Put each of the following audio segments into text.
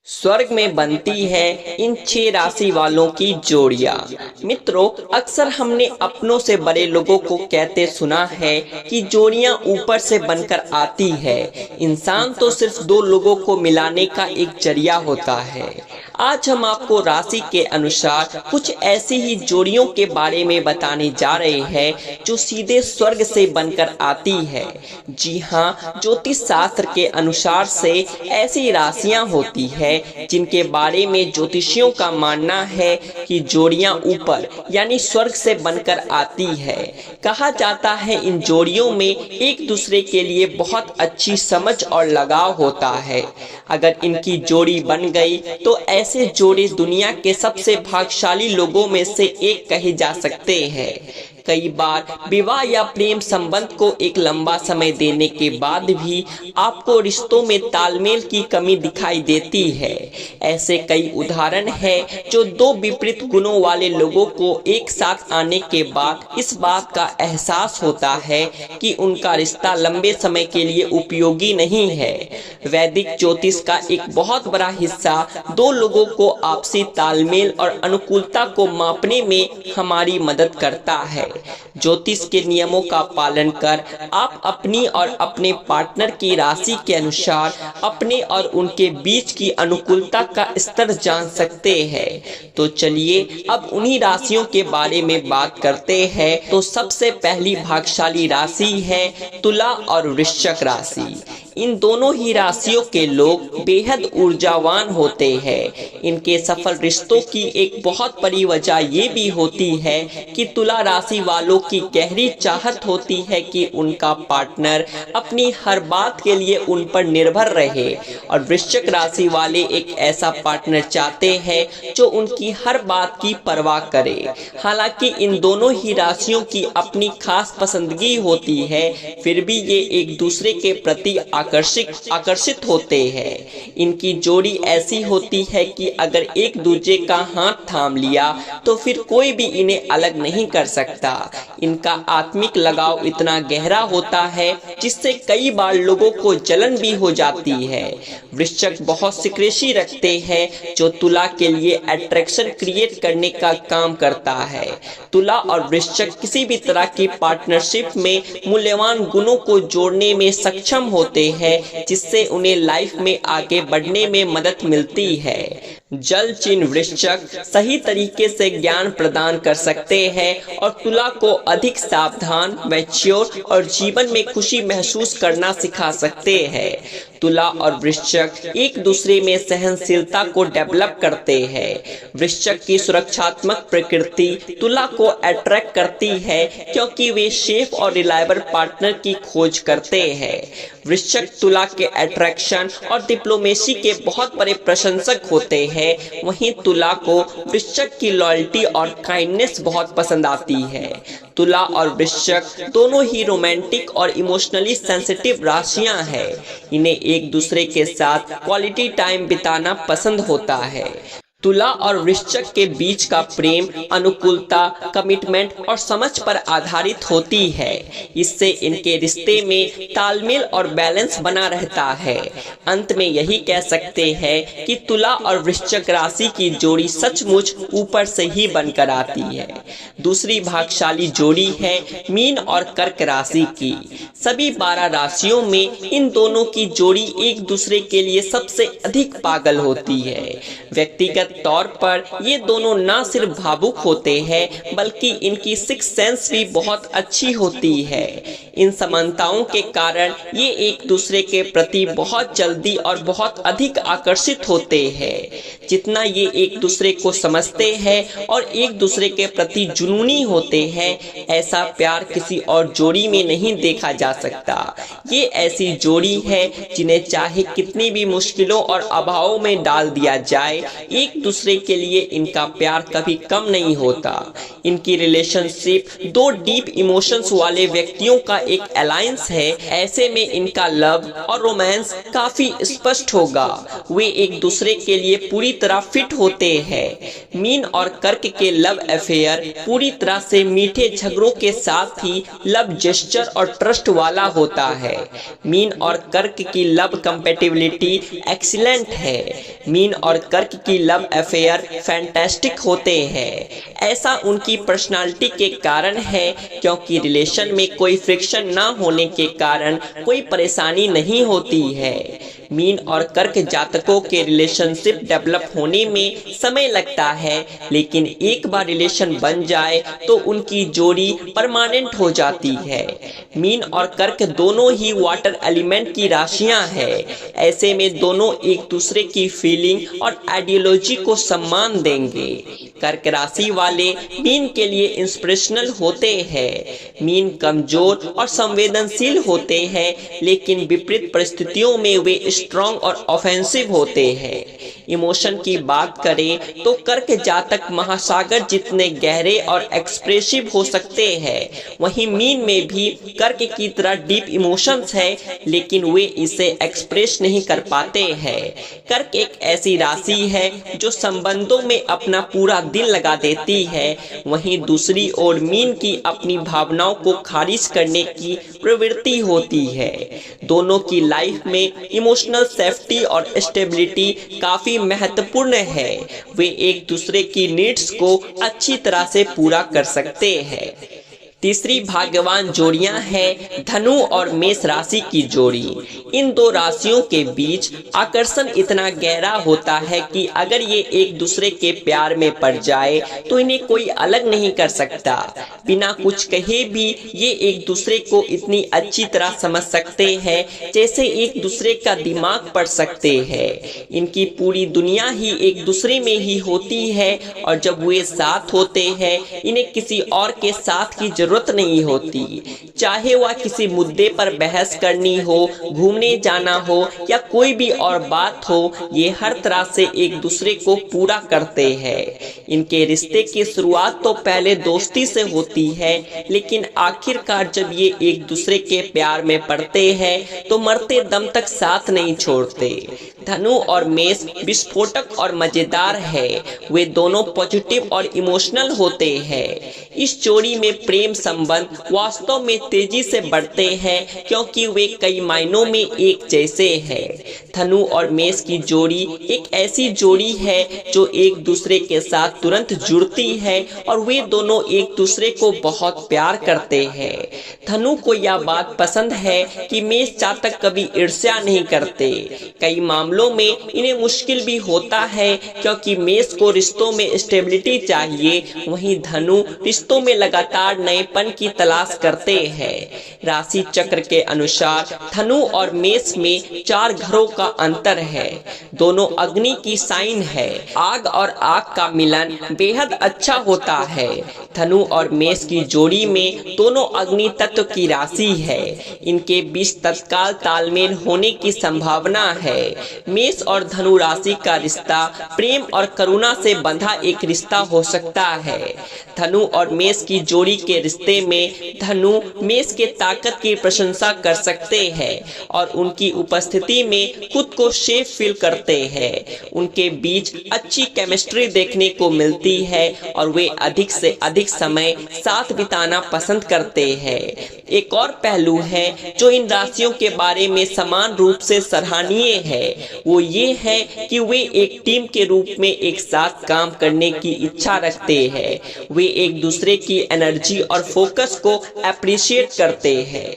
स्वर्ग में बनती है इन 6 राशि वालों की जोड़ियां। मित्रों, अक्सर हमने अपनों से बड़े लोगों को कहते सुना है कि जोड़ियां ऊपर से बनकर आती है। इंसान तो सिर्फ 2 लोगों को मिलाने का एक जरिया होता है। आज हम आपको राशि के अनुसार कुछ ऐसी ही जोड़ियों के बारे में बताने जा रहे हैं जो सीधे स्वर्ग से बनकर आती है। जी हाँ, ज्योतिष शास्त्र के अनुसार से ऐसी राशियां होती है जिनके बारे में ज्योतिषियों का मानना है कि जोड़ियां ऊपर यानी स्वर्ग से बनकर आती है। कहा जाता है इन जोड़ियों में एक दूसरे के लिए बहुत अच्छी समझ और लगाव होता है। अगर इनकी जोड़ी बन गई तो ऐसे जोड़े दुनिया के सबसे भाग्यशाली लोगों में से एक कहे जा सकते हैं। कई बार विवाह या प्रेम संबंध को एक लंबा समय देने के बाद भी आपको रिश्तों में तालमेल की कमी दिखाई देती है। ऐसे कई उदाहरण हैं जो 2 विपरीत गुणों वाले लोगों को एक साथ आने के बाद इस बात का एहसास होता है कि उनका रिश्ता लंबे समय के लिए उपयोगी नहीं है। वैदिक ज्योतिष का एक बहुत बड़ा हिस्सा 2 लोगों को आपसी तालमेल और अनुकूलता को मापने में हमारी मदद करता है। ज्योतिष के नियमों का पालन कर आप अपनी और अपने पार्टनर की राशि के अनुसार अपने और उनके बीच की अनुकूलता का स्तर जान सकते हैं। तो चलिए अब उन्हीं राशियों के बारे में बात करते हैं। तो सबसे पहली भाग्यशाली राशि है तुला और वृश्चिक राशि। इन दोनों ही राशियों के लोग बेहद ऊर्जावान होते हैं। इनके सफल रिश्तों की एक बहुत बड़ी वजह ये भी होती है कि तुला राशि वालों की गहरी चाहत होती है कि उनका पार्टनर अपनी हर बात के लिए उन पर निर्भर रहे, और वृश्चिक राशि वाले एक ऐसा पार्टनर चाहते हैं जो उनकी हर बात की परवाह करे। हालांकि इन दोनों ही राशियों की अपनी खास पसंदगी होती है, फिर भी ये एक दूसरे के प्रति आकर्षित होते हैं। इनकी जोड़ी ऐसी होती है कि अगर एक दूसरे का हाथ थाम लिया तो फिर कोई भी इन्हें अलग नहीं कर सकता। इनका आत्मिक लगाव इतना गहरा होता है जिससे कई बार लोगों को जलन भी हो जाती है। वृश्चिक बहुत सिक्रेसी रखते हैं जो तुला के लिए अट्रैक्शन क्रिएट करने का काम करता है। तुला और वृश्चिक किसी भी तरह की पार्टनरशिप में मूल्यवान गुणों को जोड़ने में सक्षम होते हैं जिससे उन्हें लाइफ में आगे बढ़ने में मदद मिलती है। जल चिन्ह वृश्चिक सही तरीके से ज्ञान प्रदान कर सकते हैं और तुला को अधिक सावधान, मैच्योर और जीवन में खुशी महसूस करना सिखा सकते हैं। तुला और वृश्चिक एक दूसरे में सहनशीलता को डेवलप करते हैं। वृश्चिक की सुरक्षात्मक प्रकृति तुला को अट्रैक्ट करती है क्योंकि वे सेफ और रिलायबल पार्टनर की खोज करते हैं। वृश्चिक तुला के अट्रैक्शन और डिप्लोमेसी के बहुत बड़े प्रशंसक होते हैं। वहीं तुला को वृश्चिक की लॉयल्टी और काइंडनेस बहुत पसंद आती है। तुला और वृश्चिक दोनों ही रोमांटिक और इमोशनली सेंसिटिव राशियां हैं। इन्हें एक दूसरे के साथ क्वालिटी टाइम बिताना पसंद होता है। तुला और वृश्चिक के बीच का प्रेम अनुकूलता, कमिटमेंट और समझ पर आधारित होती है। इससे इनके रिश्ते में तालमेल और बैलेंस बना रहता है। अंत में यही कह सकते हैं कि तुला और वृश्चिक राशि की जोड़ी सचमुच ऊपर से ही बनकर आती है। दूसरी भाग्यशाली जोड़ी है मीन और कर्क राशि की। सभी 12 राशियों में इन दोनों की जोड़ी एक दूसरे के लिए सबसे अधिक पागल होती है। व्यक्तिगत तौर पर ये दोनों न सिर्फ भावुक होते हैं बल्कि इनकी सिक्स सेंस भी बहुत अच्छी होती है। इन समानताओं के कारण ये एक दूसरे के प्रति बहुत जल्दी और बहुत अधिक आकर्षित होते हैं। जितना ये एक दूसरे को समझते हैं और एक दूसरे के प्रति जुनूनी होते हैं, ऐसा प्यार किसी और जोड़ी में नहीं देखा जा सकता। ये ऐसी जोड़ी है जिन्हें चाहे कितनी भी मुश्किलों और अभावों में डाल दिया जाए, एक दूसरे के लिए इनका प्यार कभी कम नहीं होता। इनकी रिलेशनशिप 2 डीप इमोशंस वाले व्यक्तियों का एक अलायंस है। ऐसे में इनका लव और रोमांस काफी स्पष्ट होगा। वे एक दूसरे के लिए पूरी तरह फिट होते हैं। मीन और कर्क के लव अफेयर पूरी पूरी तरह से मीठे झगड़ों के साथ ही लव जेस्चर और ट्रस्ट वाला होता है। मीन और कर्क की लव कंपैटिबिलिटी एक्सीलेंट है। मीन और कर्क की लव अफेयर फैंटास्टिक होते हैं। ऐसा उनकी पर्सनालिटी के कारण है, क्योंकि रिलेशन में कोई फ्रिक्शन ना होने के कारण कोई परेशानी नहीं होती है। मीन और कर्क जातकों के रिलेशनशिप डेवलप होने में समय लगता है, लेकिन एक बार रिलेशन बन जाए तो उनकी जोड़ी परमानेंट हो जाती है। मीन और कर्क दोनों ही वाटर एलिमेंट की राशियां हैं। ऐसे में दोनों एक दूसरे की फीलिंग और आइडियोलॉजी को सम्मान देंगे। कर्क राशि वाले मीन के लिए इंस्पिरेशनल होते हैं। मीन कमजोर और संवेदनशील होते हैं, लेकिन विपरीत परिस्थितियों में वे स्ट्रॉन्ग और ऑफेंसिव होते हैं। इमोशन की बात करें तो कर्क जातक महासागर जितने गहरे और एक्सप्रेसिव हो सकते हैं, वहीं मीन में भी कर्क की तरह डीप इमोशंस है, लेकिन वे इसे एक्सप्रेस नहीं कर पाते हैं। कर्क एक ऐसी राशि है जो संबंधों में अपना पूरा दिल लगा देती है, वहीं दूसरी ओर मीन की अपनी भावनाओं को खारिज करने की प्रवृत्ति होती है। दोनों की लाइफ में इमोशनल सेफ्टी और स्टेबिलिटी काफी महत्वपूर्ण है। वे एक दूसरे की नीड्स को अच्छी तरह से पूरा कर सकते हैं। तीसरी भाग्यवान जोड़ियां हैं धनु और मेष राशि की जोड़ी। इन दो राशियों के बीच आकर्षण इतना गहरा होता है कि अगर ये एक दूसरे के प्यार में पड़ जाए तो इन्हें कोई अलग नहीं कर सकता। बिना कुछ कहे भी ये एक दूसरे को इतनी अच्छी तरह समझ सकते हैं जैसे एक दूसरे का दिमाग पढ़ सकते हैं। इनकी पूरी दुनिया ही एक दूसरे में ही होती है, और जब वे साथ होते हैं इन्हें किसी और के साथ की जरूरत नहीं होती। चाहे वह किसी मुद्दे पर बहस करनी हो, घूमने जाना हो या कोई भी और बात हो, ये हर तरह से एक दूसरे को पूरा करते हैं। इनके रिश्ते की शुरुआत तो पहले दोस्ती से होती है, लेकिन आखिरकार जब ये एक दूसरे के प्यार में पड़ते हैं तो मरते दम तक साथ नहीं छोड़ते। धनु और मेष विस्फोटक और मजेदार है। वे दोनों पॉजिटिव और इमोशनल होते हैं। इस जोड़ी में प्रेम संबंध वास्तव में तेजी से बढ़ते हैं, क्योंकि वे कई मायनों में एक जैसे हैं। धनु और मेष की जोड़ी एक ऐसी जोड़ी है जो एक दूसरे के साथ तुरंत जुड़ती है, और वे दोनों एक दूसरे को बहुत प्यार करते हैं। धनु को यह बात पसंद है कि मेष जातक कभी ईर्ष्या नहीं करते। कई मामलों में इन्हें मुश्किल भी होता है, क्योंकि मेष को रिश्तों में स्टेबिलिटी चाहिए, वहीं धनु रिश्तों में लगातार नएपन की तलाश करते हैं। राशि चक्र के अनुसार धनु और मेष में 4 घरों का अंतर है। दोनों अग्नि की साइन है। आग और आग का मिलन बेहद अच्छा होता है। धनु और मेष की जोड़ी में दोनों अग्नि तत्व की राशि है। इनके बीच तत्काल तालमेल होने की संभावना है। मेष और धनु राशि का रिश्ता प्रेम और करुणा से बंधा एक रिश्ता हो सकता है। धनु और मेष की जोड़ी के रिश्ते में धनु मेष के ताकत की प्रशंसा कर सकते हैं और उनकी उपस्थिति में खुद को सेफ फील करते हैं। उनके बीच अच्छी केमिस्ट्री देखने को मिलती है और वे अधिक से अधिक समय साथ बिताना पसंद करते हैं। एक और पहलू है जो इन राशियों के बारे में समान रूप से सराहनीय है, वो ये है कि वे एक टीम के रूप में एक साथ काम करने की इच्छा रखते हैं। वे एक दूसरे की एनर्जी और फोकस को अप्रिशिएट करते हैं।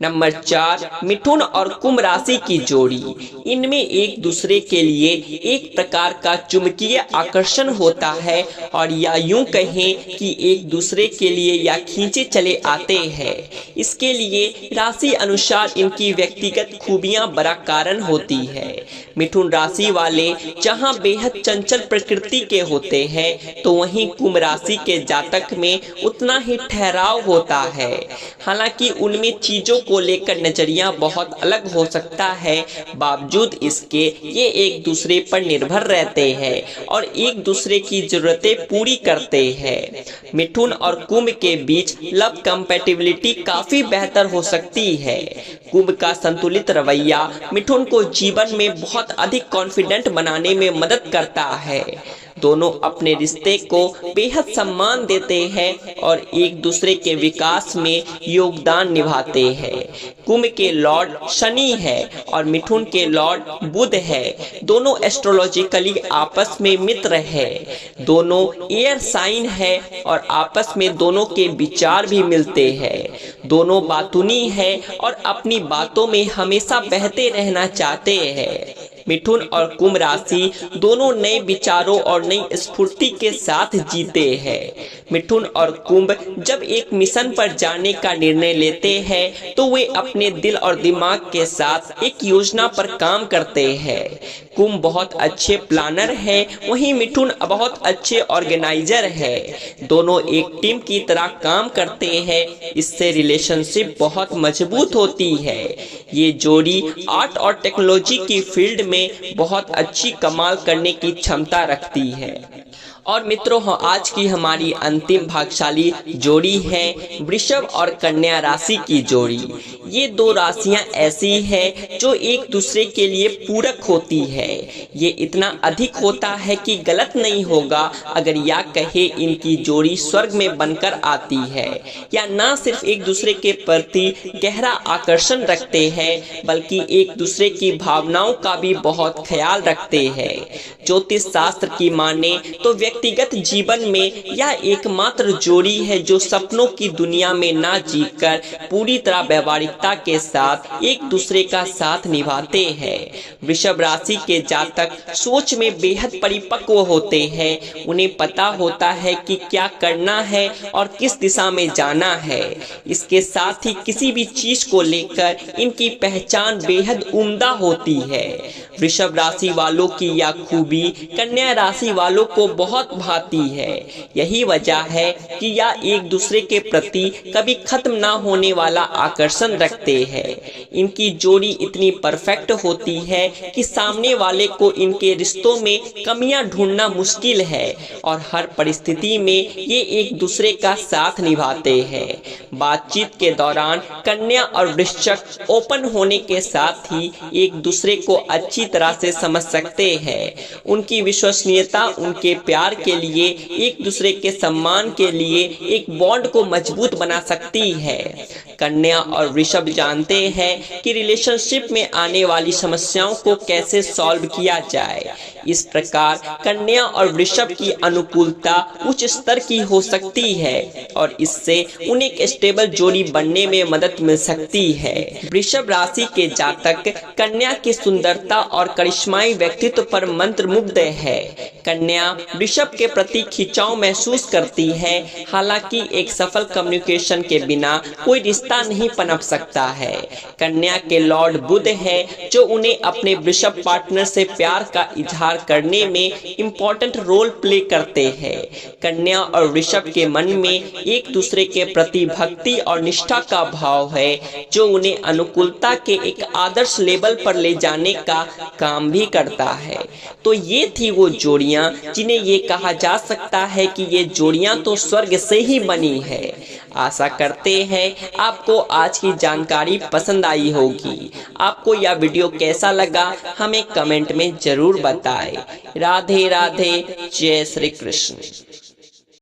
नंबर 4, मिथुन और कुंभ राशि की जोड़ी। इनमें एक दूसरे के लिए एक प्रकार का चुंबकीय आकर्षण होता है, और या यूं कहें कि एक दूसरे के लिए या खींचे चले आते हैं। इसके लिए राशि अनुसार इनकी व्यक्तिगत खूबियां बड़ा कारण होती है। मिथुन राशि वाले जहां बेहद चंचल प्रकृति के होते हैं, तो वहीं कुंभ राशि के जातक में उतना ही ठहराव होता है। हालांकि उनमें चीजों को लेकर नजरिया बहुत अलग हो सकता है, बावजूद इसके ये एक दूसरे पर निर्भर रहते हैं और एक दूसरे की जरूरतें पूरी करते हैं। मिथुन और कुंभ के बीच लव कंपैटिबिलिटी काफी बेहतर हो सकती है। कुंभ का संतुलित रवैया मिथुन को जीवन में बहुत अधिक कॉन्फिडेंट बनाने में मदद करता है। दोनों अपने रिश्ते को बेहद सम्मान देते हैं और एक दूसरे के विकास में योगदान निभाते हैं। कुंभ के लॉर्ड शनि है और मिथुन के लॉर्ड बुध है। दोनों एस्ट्रोलॉजिकली आपस में मित्र है। दोनों एयर साइन है और आपस में दोनों के विचार भी मिलते हैं। दोनों बातूनी है और अपनी बातों में हमेशा बहते रहना चाहते हैं। मिथुन और कुंभ राशि दोनों नए विचारों और नई स्फूर्ति के साथ जीते हैं। मिथुन और कुंभ जब एक मिशन पर जाने का निर्णय लेते हैं तो वे अपने दिल और दिमाग के साथ एक योजना पर काम करते हैं। कुंभ बहुत अच्छे प्लानर है, वहीं मिथुन बहुत अच्छे ऑर्गेनाइजर है। दोनों एक टीम की तरह काम करते हैं, इससे रिलेशनशिप बहुत मजबूत होती है। ये जोड़ी आर्ट और टेक्नोलॉजी की फील्ड में बहुत अच्छी कमाल करने की क्षमता रखती है। और मित्रों, आज की हमारी अंतिम भाग्यशाली जोड़ी है वृषभ और कन्या राशि की जोड़ी। ये दो राशियां ऐसी है जो एक दूसरे के लिए पूरक होती है। ये इतना अधिक होता है कि गलत नहीं होगा अगर या कहे इनकी जोड़ी स्वर्ग में बनकर आती है। या ना सिर्फ एक दूसरे के प्रति गहरा आकर्षण रखते हैं बल्कि एक दूसरे की भावनाओं का भी बहुत ख्याल रखते हैं। ज्योतिष शास्त्र की माने तो व्यक्तिगत जीवन में यह एकमात्र जोड़ी है जो सपनों की दुनिया में ना जीकर पूरी तरह व्यवहारिकता के साथ एक दूसरे का साथ निभाते हैं। वृषभ राशि के जातक सोच में बेहद परिपक्व होते हैं। उन्हें पता होता है कि क्या करना है और किस दिशा में जाना है। इसके साथ ही किसी भी चीज को लेकर इनकी पहचान बेहद उम्दा होती है। वृषभ राशि वालों की यह खूबी कन्या राशि वालों को बहुत भाती है। यही वजह है कि यह एक दूसरे के प्रति कभी खत्म ना होने वाला आकर्षण रखते हैं। इनकी जोड़ी इतनी परफेक्ट होती है कि सामने वाले को इनके रिश्तों में कमियां ढूंढना मुश्किल है और हर परिस्थिति में ये एक दूसरे का साथ निभाते हैं। बातचीत के दौरान कन्या और वृश्चिक ओपन होने के साथ ही एक दूसरे को अच्छी तरह से समझ सकते हैं। उनकी विश्वसनीयता उनके प्यार के लिए, एक दूसरे के सम्मान के लिए एक बॉन्ड को मजबूत बना सकती है। कन्या और वृषभ जानते हैं कि रिलेशनशिप में आने वाली समस्याओं को कैसे सॉल्व किया जाए। इस प्रकार कन्या और वृषभ की अनुकूलता उच्च स्तर की हो सकती है और इससे उन्हें एक स्टेबल जोड़ी बनने में मदद मिल सकती है। वृषभ राशि के जातक कन्या की सुंदरता और करिश्माई व्यक्तित्व पर मंत्रमुग्ध है। कन्या वृषभ के प्रति खिंचाव महसूस करती है। हालांकि एक सफल कम्युनिकेशन के बिना कोई रिश्ता नहीं पनप सकता है। कन्या के लॉर्ड बुध है जो उन्हें अपने वृषभ पार्टनर से प्यार का इजहार करने में इम्पोर्टेंट रोल प्ले करते हैं। कन्या और वृषभ के मन में एक दूसरे के प्रति भक्ति और निष्ठा का भाव है जो उन्हें अनुकूलता के एक आदर्श लेवल पर ले जाने का काम भी करता है। तो ये थी वो जोड़ियां जिन्हें ये कहा जा सकता है कि ये जोड़ियां तो स्वर्ग से ही बनी है। आशा करते हैं आपको आज की जानकारी पसंद आई होगी। आपको यह वीडियो कैसा लगा हमें कमेंट में जरूर बताएं। राधे राधे, जय श्री कृष्ण।